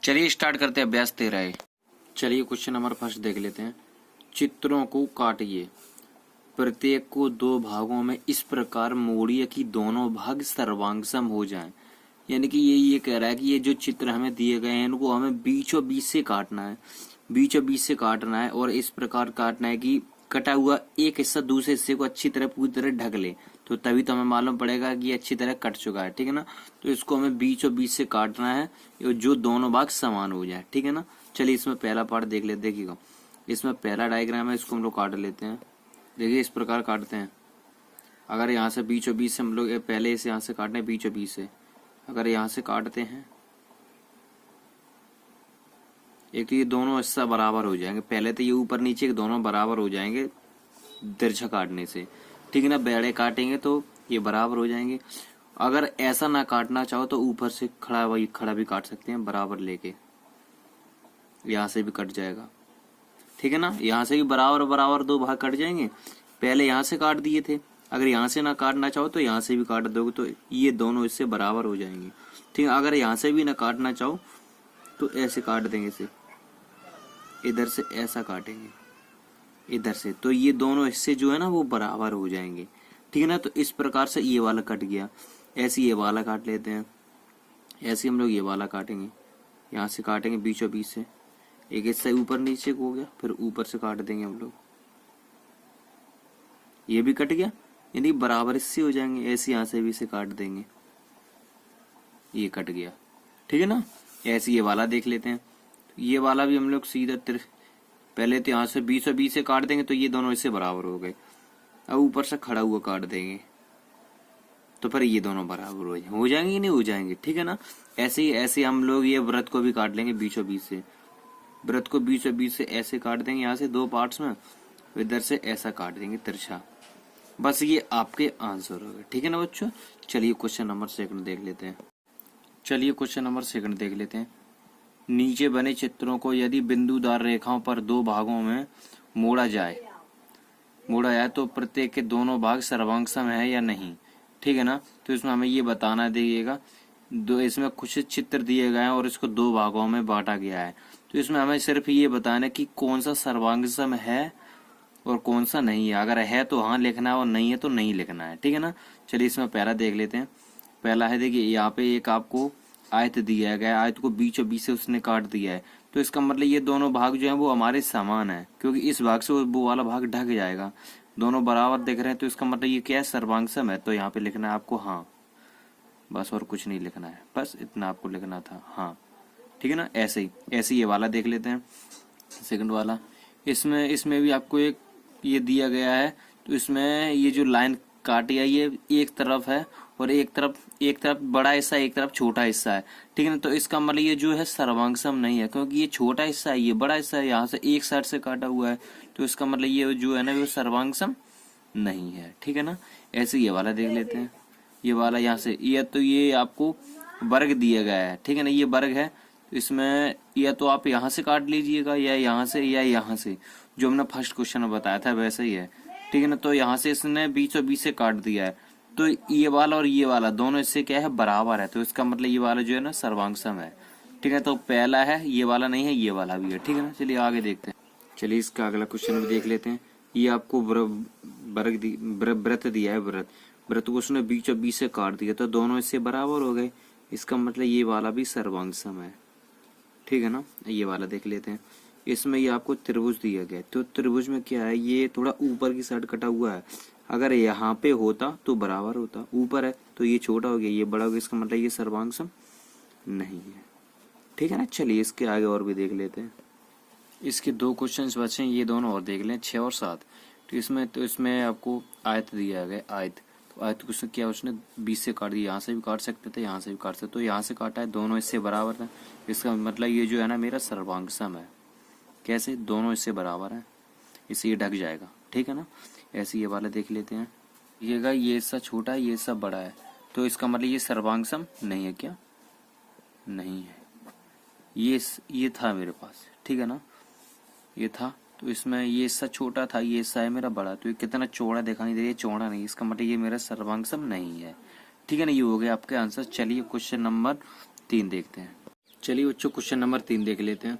चलिए स्टार्ट करते हैं अभ्यास 13। चलिए क्वेश्चन नंबर फर्स्ट देख लेते हैं। चित्रों को काटिए, प्रत्येक को दो भागों में इस प्रकार मोड़िए कि दोनों भाग सर्वांगसम हो जाएं। यानी कि ये कह रहा है कि ये जो चित्र हमें दिए गए हैं इनको हमें बीचों बीच से काटना है, बीचों बीच से काटना है और इस प्रकार काटना है कि कटा हुआ एक हिस्सा दूसरे हिस्से को अच्छी तरह पूरी तरह ढक ले, तो तभी तो हमें मालूम पड़ेगा कि ये अच्छी तरह कट चुका है। ठीक है ना, तो इसको हमें बीचों बीच से काटना है जो दोनों भाग समान हो जाए। ठीक है ना, चलिए इसमें पहला पार्ट देख लेते। देखिएगा इसमें पहला डायग्राम है, इसको हम लोग काट लेते हैं। देखिए इस प्रकार काटते हैं। अगर यहाँ से बीचों बीच से हम लोग पहले इसे यहाँ से काटने बीचों बीच से, अगर यहाँ से काटते हैं एक तो ये दोनों हिस्सा बराबर हो जाएंगे। पहले तो ये ऊपर नीचे के दोनों बराबर हो जाएंगे तिरछा काटने से। ठीक है ना, बेड़े काटेंगे तो ये बराबर हो जाएंगे। अगर ऐसा ना काटना चाहो तो ऊपर से खड़ा भी काट सकते हैं बराबर लेके, यहाँ से भी कट जाएगा। ठीक है ना, यहाँ से भी बराबर बराबर दो भाग कट जाएंगे। पहले यहाँ से काट दिए थे, अगर यहाँ से ना काटना चाहो तो यहाँ से भी काट दोगे तो ये दोनों इससे बराबर हो जाएंगे। ठीक है, अगर यहाँ से भी ना काटना चाहो तो ऐसे काट देंगे, इसे इधर से ऐसा काटेंगे इधर से, तो ये दोनों हिस्से जो है ना वो बराबर हो जाएंगे। ठीक है ना, तो इस प्रकार से ये वाला कट गया। ऐसे ये वाला काट लेते हैं, ऐसे हम लोग ये वाला काटेंगे, यहाँ से काटेंगे बीचों बीच से, एक हिस्सा ऊपर नीचे को हो गया, फिर ऊपर से काट देंगे हम लोग, ये भी कट गया, यानी बराबर हिस्से हो जाएंगे। ऐसे यहाँ से भी इसे काट देंगे, ये कट गया। ठीक है ना, ऐसे ये वाला देख लेते हैं। ये वाला भी हम लोग सीधा पहले तो यहाँ से बीचों बीच से काट देंगे तो ये दोनों इससे बराबर हो गए। अब ऊपर से खड़ा हुआ काट देंगे तो फिर ये दोनों बराबर हो जाएंगे नहीं हो जाएंगे। ठीक है ना, ऐसे हम लोग ये व्रत को भी काट लेंगे बीचों बीच से, व्रत को बीचों बीच से ऐसे काट देंगे यहाँ से दो पार्ट्स में, इधर से ऐसा काट देंगे तिरछा। बस ये आपके आंसर हो गए। ठीक है ना बच्चों, चलिए क्वेश्चन नंबर सेकंड देख लेते हैं। चलिए क्वेश्चन नंबर सेकंड देख लेते हैं। नीचे बने चित्रों को यदि बिंदुदार रेखाओं पर दो भागों में मोड़ा जाए तो प्रत्येक के दोनों भाग सर्वांगसम है या नहीं। ठीक है ना, तो इसमें हमें ये बताना दिएगा, दो इसमें कुछ चित्र दिए गए हैं और इसको दो भागों में बांटा गया है, तो इसमें हमें सिर्फ ये बताना है कि कौन सा सर्वांगसम है और कौन सा नहीं है। अगर है तो हाँ लिखना है और नहीं है तो नहीं लिखना है। ठीक है ना, चलिए इसमें पहला देख लेते हैं। पहला है, देखिए यहाँ पे एक आपको आयत दिया गया, आयत को बीचों बीच से उसने काट दिया है, तो इसका मतलब ये दोनों भाग जो है वो हमारे समान है, क्योंकि इस भाग से वो वाला भाग ढक जाएगा। दोनों बराबर दिख रहे हैं तो इसका मतलब ये क्या है, सर्वांगसम है। तो यहाँ पे लिखना है आपको हाँ, बस और कुछ नहीं लिखना है, बस इतना आपको लिखना था हाँ। ठीक है ना, ऐसे ही ये वाला देख लेते हैं सेकंड वाला। इसमें भी आपको एक ये दिया गया है, तो इसमें ये जो लाइन काटी है ये एक तरफ है और एक तरफ बड़ा हिस्सा, एक तरफ छोटा हिस्सा है। ठीक है ना, तो इसका मतलब ये जो है सर्वांगसम नहीं है, क्योंकि ये छोटा हिस्सा है ये बड़ा हिस्सा है, यहाँ से एक साइड से काटा हुआ है, तो इसका मतलब ये जो है ना वो सर्वांगसम नहीं है। ठीक है ना, ऐसे ये वाला देख लेते हैं। ये वाला यहाँ से ये आपको वर्ग दिया गया है। ठीक है ना, ये वर्ग है, तो इसमें या तो आप यहाँ से काट लीजिएगा या यहाँ से या यहाँ से, जो हमने फर्स्ट क्वेश्चन में बताया था वैसे ही है। ठीक है ना, तो यहाँ से इसने बीचों बीच से काट दिया है, तो ये वाला और ये वाला दोनों इससे क्या है, बराबर है, तो इसका मतलब ये वाला जो है ना सर्वांगसम है। ठीक है, तो पहला है, ये वाला नहीं है, ये वाला भी है। ठीक है ना, चलिए आगे देखते हैं। चलिए इसका अगला क्वेश्चन भी देख लेते हैं। ये आपको व्रत दिया है, व्रत को उसने बीचों बीच से काट दिया, तो दोनों इससे बराबर हो गए, इसका मतलब ये वाला भी सर्वांगसम है। ठीक है ना, ये वाला देख लेते हैं। इसमें ये आपको त्रिभुज दिया गया है, तो त्रिभुज में क्या है, ये थोड़ा ऊपर की साइड कटा हुआ है। अगर यहाँ पे होता तो बराबर होता, ऊपर है तो ये छोटा हो गया, ये बड़ा हो गया, इसका मतलब ये सर्वांगसम नहीं है। ठीक है ना, चलिए इसके आगे और भी देख लेते हैं। इसके दो क्वेश्चंस बचे हैं, ये दोनों और देख लें, 6 और 7। तो इसमें आपको आयत दिया गया, आयत, तो आयत को क्या उसने 20 से काट दिया, यहाँ से भी काट सकते थे यहाँ से भी काट सकते, तो यहाँ से काटा है, दोनों इससे बराबर है, इसका मतलब ये जो है ना मेरा सर्वांगसम है। कैसे, दोनों इससे बराबर है, इससे ये ढक जाएगा। ठीक है ना, ऐसे ये वाला देख लेते हैं। ये हिस्सा छोटा है, ये हिस्सा बड़ा है, तो इसका मतलब ये सर्वांगसम नहीं है। क्या नहीं है, ये था मेरे पास। ठीक है ना, ये था, तो इसमें ये हिस्सा छोटा था, ये हिस्सा है मेरा बड़ा, तो ये कितना चौड़ा दिखाई दे रहा है, चौड़ा नहीं, इसका मतलब ये मेरा सर्वांगसम नहीं है। ठीक है ना, ये हो गया आपके आंसर। चलिए क्वेश्चन नंबर 3 देखते हैं। चलिए बच्चों क्वेश्चन नंबर 3 देख लेते हैं।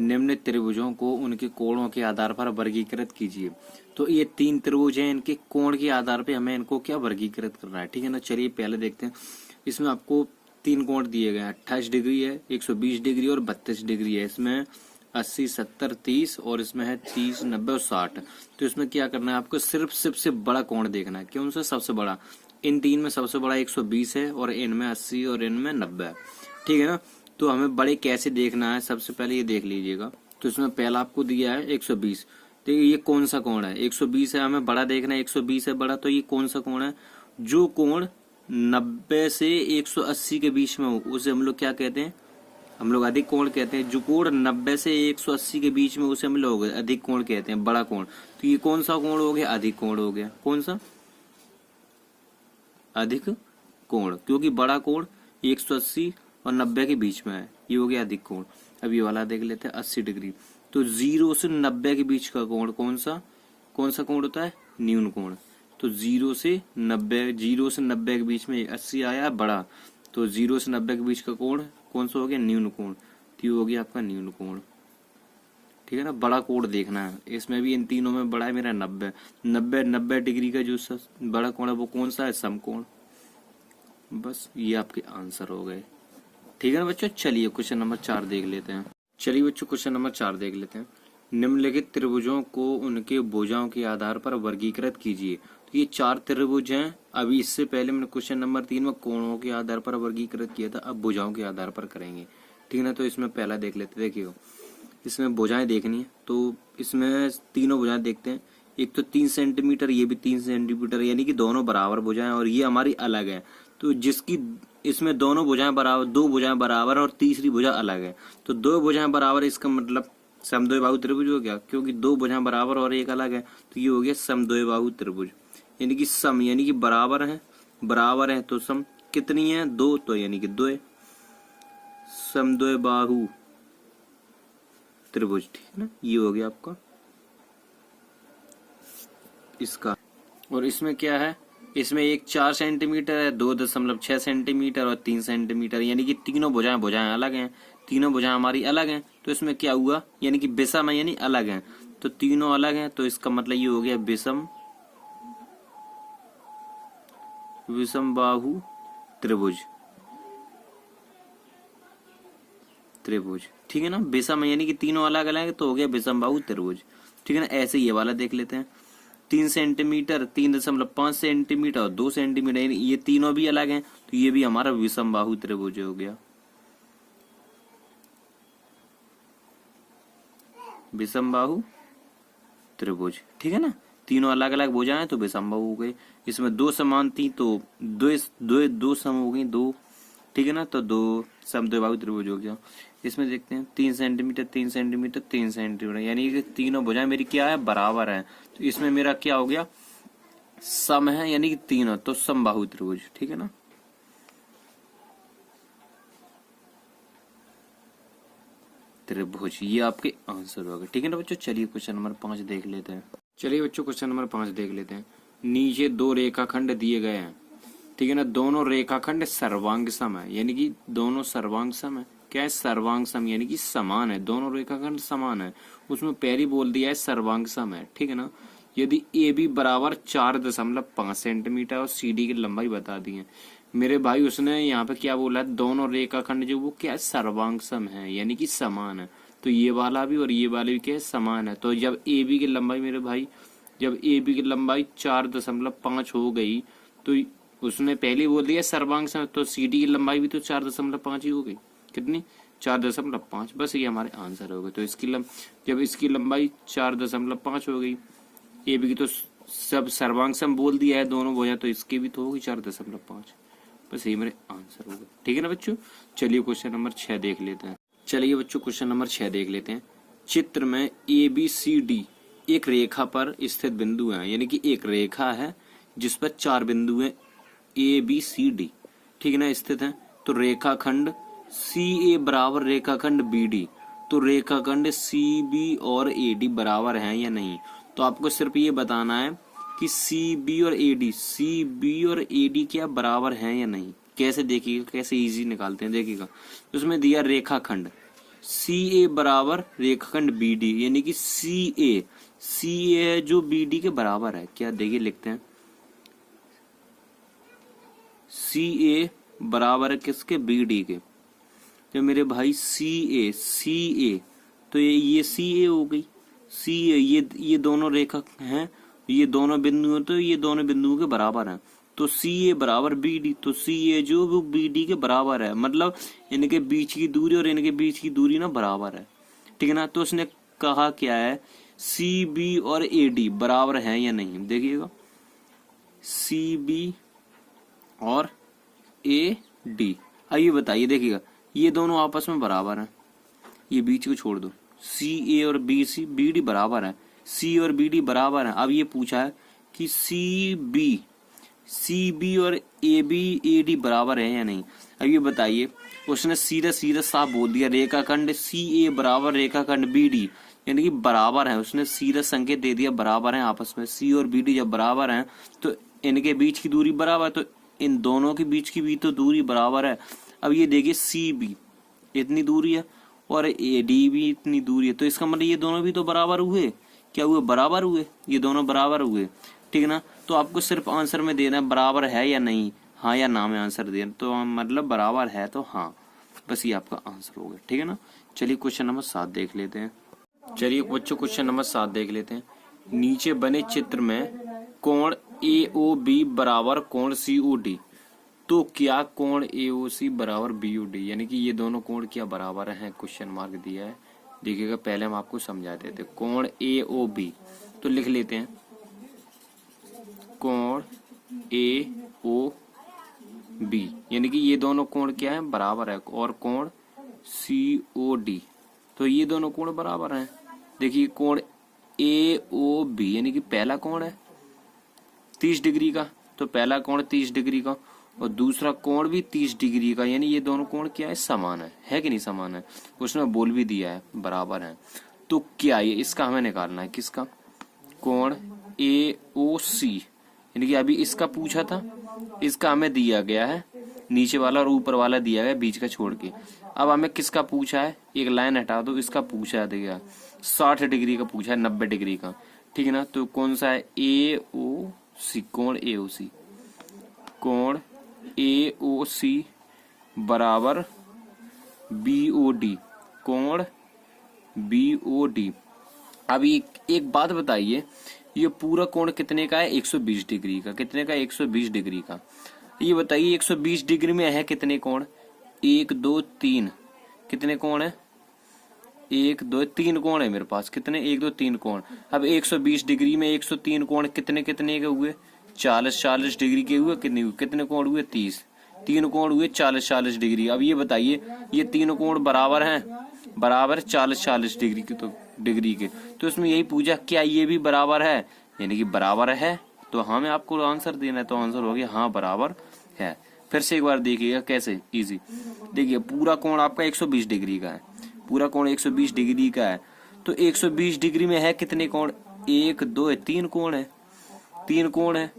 निम्न त्रिभुजों को उनके कोणों के आधार पर वर्गीकृत कीजिए। तो ये 3 त्रिभुज हैं, इनके कोण के आधार पे हमें इनको क्या वर्गीकृत करना है, ठीक है ना। चलिए पहले देखते हैं। इसमें आपको 3 कोण दिए गए हैं, 28 डिग्री है, 120 डिग्री और 32 डिग्री है। इसमें 80, 70, 30 और इसमें है 30, 90 और 60। तो इसमें क्या करना है आपको, सिर्फ सबसे बड़ा कोण देखना है। कौन सा सबसे बड़ा? इन 3 में सबसे बड़ा 120 है और इनमें 80 और इनमें 90 है, ठीक है ना। तो हमें बड़े कैसे देखना है, सबसे पहले ये देख लीजिएगा। तो इसमें पहला आपको दिया है 120। तो ये कौन सा कोण है? 120 है, हमें बड़ा देखना है। 120 है बड़ा, तो ये कौन सा कोण है? जो कोण 90 से 180 के बीच में हो उसे हम लोग क्या कहते हैं? हम लोग अधिक कोण कहते हैं। जो कोण 90 से 180 के बीच में उसे हम लोग अधिक कोण कहते हैं, बड़ा कोण। तो ये कौन सा कोण हो गया? अधिक कोण हो गया। कौन सा? अधिक कोण, क्योंकि बड़ा कोण 180 और 90 के बीच में है, ये हो गया अधिक कोण। अब ये वाला देख लेते हैं 80 डिग्री। तो 0 से 90 के बीच का कोण कौन सा कोण होता है? न्यून कोण। तो 0 से 90 के बीच में 80 आया बड़ा, तो 0 से 90 के बीच का कोण कौन सा हो गया? न्यून कोण। तो ये हो गया आपका न्यून कोण, ठीक है ना। बड़ा कोण देखना है। इसमें भी इन तीनों में बड़ा है मेरा 90 डिग्री का जो बड़ा कोण है वो कौन सा है? समकोण। बस ये आपके आंसर हो गए, ठीक है ना बच्चों। चलिए क्वेश्चन नंबर 4 देख लेते हैं। चलिए बच्चों क्वेश्चन नंबर 4 देख लेते हैं। निम्नलिखित त्रिभुजों को उनके भुजाओं के आधार पर वर्गीकृत कीजिए। तो ये 4 त्रिभुज हैं। अभी इससे पहले मैंने क्वेश्चन नंबर 3 में कोणों के आधार पर वर्गीकृत किया था, अब भुजाओं के आधार पर करेंगे, ठीक है ना। तो इसमें पहला देख लेते, देखिए इसमें भुजाएं देखनी है। तो इसमें तीनों भुजाएं देखते हैं। एक तो 3 सेंटीमीटर, ये भी 3 सेंटीमीटर, यानी कि दोनों बराबर भुजाएं, और ये हमारी अलग है। तो जिसकी इसमें दोनों भुजाएं बराबर, 2 भुजाएं बराबर और तीसरी भुजा अलग है। तो 2 भुजाएं बराबर, इसका मतलब समद्विबाहु त्रिभुज हो गया, क्योंकि 2 भुजाएं बराबर और एक अलग है। तो ये हो गया समद्विबाहु त्रिभुज, यानी कि सम यानी कि बराबर है तो सम कितनी है? 2, तो यानी कि 2 समद्विबाहु त्रिभुज, ठीक है ना। ये हो गया आपका इसका। और इसमें क्या है? इसमें एक 4 सेंटीमीटर है, 2.6 सेंटीमीटर और 3 सेंटीमीटर, यानी कि तीनों भुजाएं अलग हैं। तीनों भुजाएं हमारी अलग हैं। तो इसमें क्या हुआ? यानी कि विषम है, यानी अलग हैं। तो तीनों अलग हैं, तो इसका मतलब ये हो गया विषम बाहु त्रिभुज, ठीक है ना। विषम है यानी कि तीनों अलग अलग है, तो हो गया विषम बाहु त्रिभुज, ठीक है ना। ऐसे ये वाला देख लेते हैं। 3 सेंटीमीटर, 3.5 सेंटीमीटर और 2 सेंटीमीटर, ये तीनों भी अलग हैं। तो ये भी हमारा विषम बाहु त्रिभुज हो गया, विषम बाहु त्रिभुज, ठीक है ना। तीनों अलग अलग भुजाएं तो विषम बाहु हो गए। इसमें 2 समान थी तो दो सम हो गई, 2, ठीक है ना। तो 2 समद्विबाहु त्रिभुज हो गया। इसमें देखते हैं 3 सेंटीमीटर, 3 सेंटीमीटर, 3 सेंटीमीटर, यानी कि तीनों भुजाएं मेरी क्या है? बराबर है। तो इसमें मेरा क्या हो गया? सम है, यानी कि तीनों, तो समबाहु त्रिभुज, ठीक है ना। त्रिभुज, ये आपके आंसर हो गए, ठीक है ना बच्चों। चलिए क्वेश्चन नंबर 5 देख लेते हैं। चलिए बच्चों क्वेश्चन नंबर 5 देख लेते हैं। नीचे 2 रेखाखंड दिए गए हैं, ठीक है ना। दोनों रेखाखंड सर्वांग सम है, यानी कि दोनों सर्वांग सम है। क्या है? सर्वांग सम, यानी कि समान है, दोनों रेखाखंड समान है। उसमें पहली बोल दिया है सर्वांग सम है, ठीक है ना। यदि ए बी बराबर 4.5 सेंटीमीटर और सी डी की लंबाई बता दी है मेरे भाई, उसने यहाँ पे क्या बोला है? दोनों रेखाखंड जो वो क्या है? सर्वांग सम है, यानी कि समान है। तो ये वाला भी और ये वाला भी क्या है? समान है। तो जब ए बी की लंबाई मेरे भाई, जब ए बी की लंबाई 4.5 हो गई, तो उसने पहले बोल दिया सर्वांग सम, तो सी डी की लंबाई भी तो 4.5 ही हो गई। कितनी? 4.5। बस ये हमारे आंसर हो गए। तो जब इसकी लंबाई 4.5 हो गई, ए बी की तो सब सर्वांग सम बोल दिया है दोनों भुजा, तो इसकी भी तो होगी 4.5। बस ये मेरे आंसर हो गए, ठीक है ना बच्चों। चलिए क्वेश्चन नंबर 6 देख लेते हैं। चलिए बच्चों क्वेश्चन नंबर 6 देख लेते हैं। चित्र में ए बी सी डी एक रेखा पर स्थित बिंदु है, यानी कि एक रेखा है जिस पर 4 बिंदु है ए बी सी डी, ठीक है ना, स्थित है। तो रेखाखंड सी ए बराबर रेखाखंड बी डी, तो रेखाखंड सी बी और ए डी बराबर हैं या नहीं। तो आपको सिर्फ ये बताना है कि सी बी और ए डी क्या बराबर हैं या नहीं। कैसे देखिएगा, कैसे इजी निकालते हैं देखिएगा। तो उसमें दिया रेखाखंड सी ए बराबर रेखाखंड बी डी, यानी कि सी ए है जो बी डी के बराबर है। क्या देखिए लिखते हैं सी ए बराबर है किसके, बी डी के। तो मेरे भाई सी ए तो ये सी ए हो गई, सी ए ये दोनों रेखा हैं, ये दोनों बिंदु हैं, तो ये दोनों बिंदुओं के बराबर हैं। तो सी ए बराबर बी डी, तो सी ए जो वो बी डी के बराबर है, मतलब इनके बीच की दूरी और इनके बीच की दूरी ना बराबर है, ठीक है ना। तो उसने कहा क्या है, सी बी और ए डी बराबर है या नहीं, देखिएगा सी बी और ए डी। आइए बताइए, देखिएगा ये दोनों आपस में बराबर हैं, ये बीच को छोड़ दो, सी ए और बी डी बराबर है, सी और बी डी बराबर है। अब ये पूछा है कि सी बी और ए डी बराबर है या नहीं। अब ये बताइए, उसने सीधा सीधा साफ बोल दिया रेखाखंड सी ए बराबर रेखाखंड बी डी, यानी कि बराबर है। उसने सीधा संकेत दे दिया बराबर है आपस में। सी और बी डी जब बराबर हैं तो इनके बीच की दूरी बराबर, तो इन दोनों के बीच की भी तो दूरी बराबर है। अब ये देखिए सी बी इतनी दूरी है और ए डी भी इतनी दूरी है, तो इसका मतलब ये दोनों भी तो बराबर हुए। क्या हुए, बराबर हुए, ये दोनों बराबर हुए, ठीक है ना। तो आपको सिर्फ आंसर में देना है बराबर है या नहीं, हाँ या ना में आंसर देना। तो मतलब बराबर है तो हाँ, बस ये आपका आंसर हो गया, ठीक है ना। चलिए क्वेश्चन नंबर 7 देख लेते हैं। चलिए बच्चों क्वेश्चन नंबर 7 देख लेते हैं। नीचे बने चित्र में कोण ए ओ बी बराबर कोण सी ओ डी, तो क्या कोण ए ओ सी बराबर बी ओ डी, यानी कि ये दोनों कोण क्या बराबर हैं, क्वेश्चन मार्क दिया है। देखिएगा पहले हम आपको समझा देते, कोण ए ओ बी तो लिख लेते हैं कोण ए ओ बी, यानी कि ये दोनों कोण क्या है, बराबर है। और कोण सी ओ डी, तो ये दोनों कोण बराबर हैं। देखिए कोण ए ओ बी यानी कि पहला कोण है 30 डिग्री का, तो पहला कोण 30 डिग्री का और दूसरा कोण भी 30 डिग्री का, यानी ये दोनों कोण क्या है, समान है कि नहीं समान है। उसमें बोल भी दिया है बराबर है। तो क्या ये इसका हमें निकालना है, किसका, कोण ए ओ सी, यानी कि अभी इसका पूछा था, इसका हमें दिया गया है नीचे वाला और ऊपर वाला दिया गया बीच का छोड़ के। अब हमें किसका पूछा है, एक लाइन हटा दो, इसका पूछा है देखिए 60 डिग्री का पूछा है, 90 डिग्री का, ठीक है ना। तो कौन सा है, ए ओ सी, कोण ए ओ सी, कोण ए ओ सी बराबर बी ओ डी, कोण बी ओ डी। अब एक बात बताइए, ये पूरा कोण कितने का है, 120 डिग्री का, कितने का, 120 डिग्री का। ये बताइए 120 डिग्री में है कितने कोण, 1 2 3, कितने कोण है, 1 2 3 कोण है मेरे पास, कितने, 1 2 3 कोण। अब 120 डिग्री में 103 कोण कितने कितने के हुए, 40 डिग्री के हुए, कितने कोण हुए, 30, 3 कोण हुए 40 डिग्री। अब ये बताइए ये तीनों कोण बराबर हैं, बराबर 40 डिग्री के, तो डिग्री के, तो इसमें यही पूछा क्या ये भी बराबर है, यानी कि बराबर है, तो हमें आपको आंसर देना है। तो आंसर हो गया हाँ बराबर है। फिर से एक बार देखिएगा कैसे, इजी। देखिए पूरा कोण आपका 120 डिग्री का है, पूरा कोण 120 डिग्री का है, तो 120 डिग्री में है कितने कोण, 1 2 3 कोण है, 3 कोण है।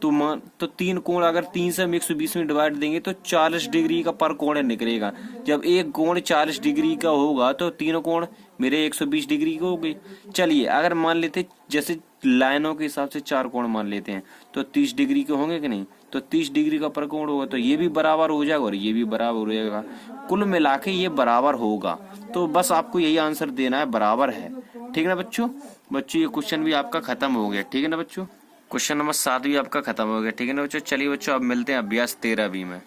तो 3 कोण अगर 3 से हम 120 में डिवाइड देंगे तो 40 डिग्री का पर कोण निकलेगा। जब एक कोण 40 डिग्री का होगा तो तीनों कोण मेरे 120 डिग्री के हो गए। चलिए अगर मान लेते जैसे लाइनों के हिसाब से 4 कोण मान लेते हैं तो 30 डिग्री के होंगे कि नहीं, तो 30 डिग्री का पर कोण होगा, तो ये भी बराबर हो जाएगा और ये भी बराबर हो जाएगा, कुल मिला के ये बराबर होगा। तो बस आपको यही आंसर देना है, बराबर है, ठीक है ना बच्चों। ये क्वेश्चन भी आपका खत्म हो गया, ठीक है ना बच्चों। क्वेश्चन नंबर 7 भी आपका खत्म हो गया, ठीक है ना बच्चों। चलिए बच्चों अब मिलते हैं अभ्यास 13 में।